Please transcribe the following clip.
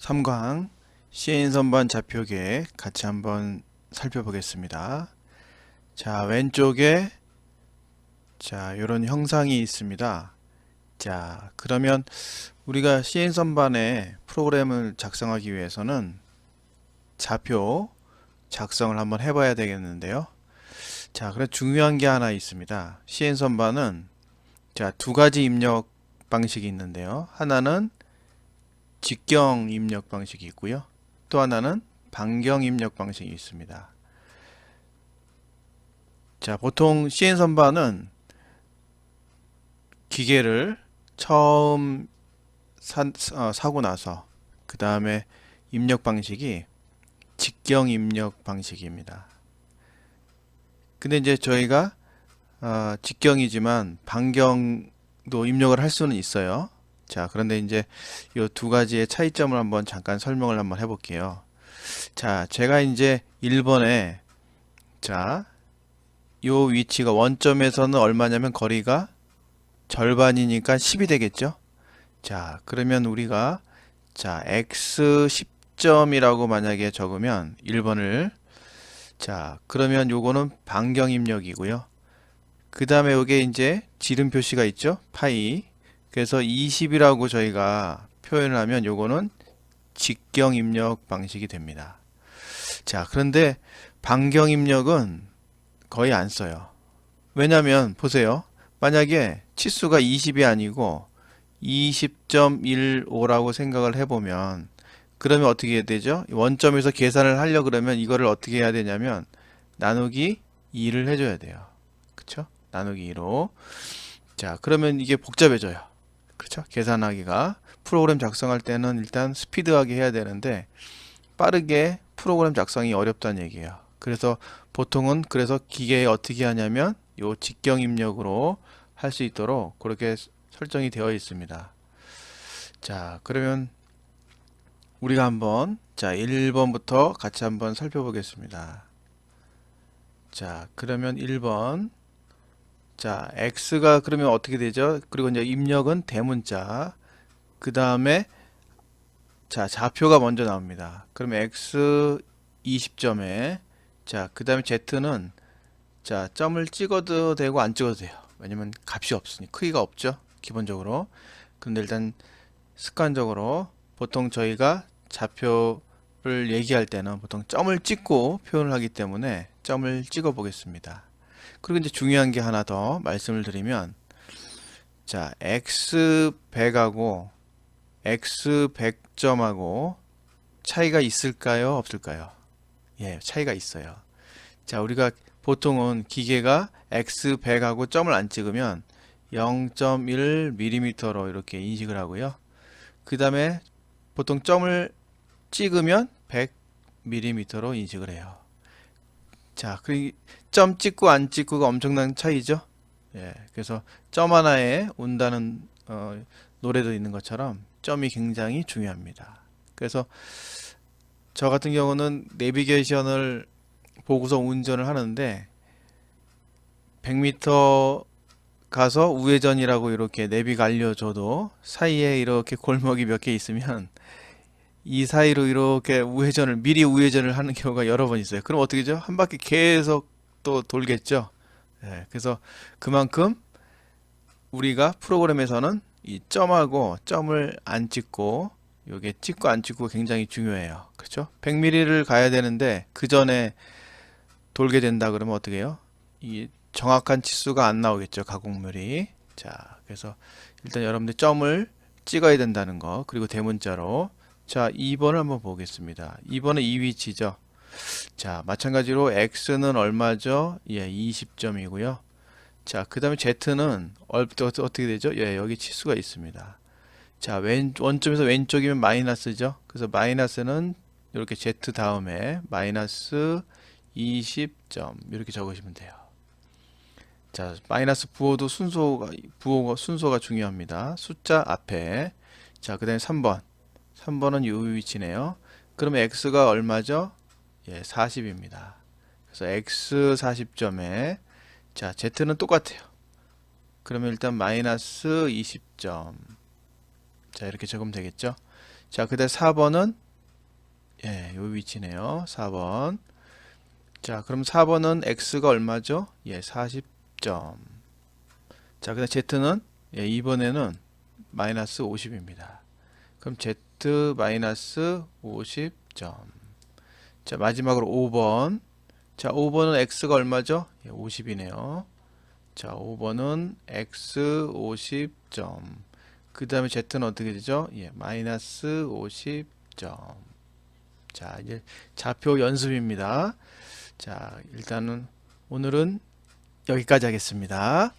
3강 시인선반 좌표계 같이 한번 살펴보겠습니다. 자, 왼쪽에 이런 형상이 있습니다. 자, 그러면 우리가 시인선반에 프로그램을 작성하기 위해서는 좌표 작성을 한번 해봐야 되겠는데요. 자, 그래 중요한 게 하나 있습니다. 시인선반은 두 가지 입력 방식이 있는데요. 하나는 직경 입력 방식이 있고요. 또 하나는 반경 입력 방식이 있습니다. 자, 보통 시인선반은 기계를 처음 사고 나서 그 다음에 입력 방식이 직경 입력 방식입니다. 근데 이제 저희가 직경이지만 반경도 입력을 할 수는 있어요. 자, 그런데 이제 이 두 가지의 차이점을 한번 잠깐 설명을 한번 해볼게요. 자, 제가 이제 1번에 요 위치가 원점에서는 얼마냐면 거리가 절반이니까 10이 되겠죠. 자, 그러면 우리가 x 10점이라고 만약에 적으면 1번을 그러면 요거는 반경 입력이고요. 그 다음에 요게 이제 지름 표시가 있죠. 파이. 그래서 20이라고 저희가 표현을 하면 요거는 직경 입력 방식이 됩니다. 자, 그런데 반경 입력은 거의 안 써요. 왜냐면 보세요. 만약에 치수가 20이 아니고 20.15라고 생각을 해보면 그러면 어떻게 해야 되죠? 원점에서 계산을 하려 그러면 이거를 어떻게 해야 되냐면 나누기 2를 해줘야 돼요. 그쵸? 나누기 2로. 자, 그러면 이게 복잡해져요. 그렇죠? 계산하기가. 프로그램 작성할 때는 일단 스피드하게 해야 되는데 빠르게 프로그램 작성이 어렵다는 얘기예요. 그래서 보통은 그래서 기계에 어떻게 하냐면 요 직경 입력으로 할 수 있도록 그렇게 설정이 되어 있습니다. 자, 그러면 우리가 한번 1번부터 같이 한번 살펴보겠습니다. 자, 그러면 1번. 자, x가 그러면 어떻게 되죠? 그리고 이제 입력은 대문자. 그 다음에 좌표가 먼저 나옵니다. 그러면 x 20점에 그 다음에 z는 점을 찍어도 되고 안 찍어도 돼요. 왜냐면 값이 없으니 크기가 없죠. 기본적으로. 근데 일단 습관적으로 보통 저희가 좌표를 얘기할 때는 보통 점을 찍고 표현을 하기 때문에 점을 찍어 보겠습니다. 그리고 이제 중요한 게 하나 더 말씀을 드리면 x 100하고 x 100점하고 차이가 있을까요? 없을까요? 예, 차이가 있어요. 자, 우리가 보통은 기계가 x 100하고 점을 안 찍으면 0.1mm로 이렇게 인식을 하고요. 그 다음에 보통 점을 찍으면 100mm로 인식을 해요. 자, 점 찍고 안 찍고가 엄청난 차이죠. 예, 그래서 점 하나에 온다는 노래도 있는 것처럼 점이 굉장히 중요합니다. 그래서 저 같은 경우는 내비게이션을 보고서 운전을 하는데 100m 가서 우회전이라고 이렇게 내비가 알려줘도 사이에 이렇게 골목이 몇 개 있으면 이 사이로 이렇게 미리 우회전을 하는 경우가 여러 번 있어요. 그럼 어떻게 죠? 한 바퀴 계속 또 돌겠죠. 예, 그래서 그만큼 우리가 프로그램에서는 이 점하고 점을 안 찍고 요게 찍고 안 찍고 굉장히 중요해요. 그렇죠? 100mm를 가야 되는데 그 전에 돌게 된다 그러면 어떻게 해요? 이 정확한 치수가 안 나오겠죠. 가공률이. 자, 그래서 일단 여러분들 점을 찍어야 된다는 거. 그리고 대문자로. 자, 2번을 한번 보겠습니다. 2번은 이 위치죠. 자, 마찬가지로 x는 얼마죠? 예, 20점이고요. 자, 그 다음에 z는 어떻게 되죠? 예, 여기 치수가 있습니다. 자, 원점에서 왼쪽이면 마이너스죠. 그래서 마이너스는 이렇게 z 다음에 마이너스 20점 이렇게 적으시면 돼요. 자, 마이너스 부호도 순서가 중요합니다. 숫자 앞에. 자, 그 다음에 3번. 3번은 이 위치네요. 그러면 x가 얼마죠? 예, 40입니다. 그래서 x 40점에 z는 똑같아요. 그러면 일단 마이너스 20점. 자, 이렇게 적으면 되겠죠? 자, 그다음 4번은 예, 요 위치네요. 4번. 자, 그럼 4번은 x가 얼마죠? 예, 40점. 자, 그다음 z는 예, 이번에는 마이너스 50입니다. 그럼 z 마이너스 50점. 자, 마지막으로 5번. 자, 5번은 x가 얼마죠? 예, 50이네요. 자, 5번은 x 50점. 그 다음에 z는 어떻게 되죠? 예, 마이너스 50점. 자, 이제 좌표 연습입니다. 자, 일단은 오늘은 여기까지 하겠습니다.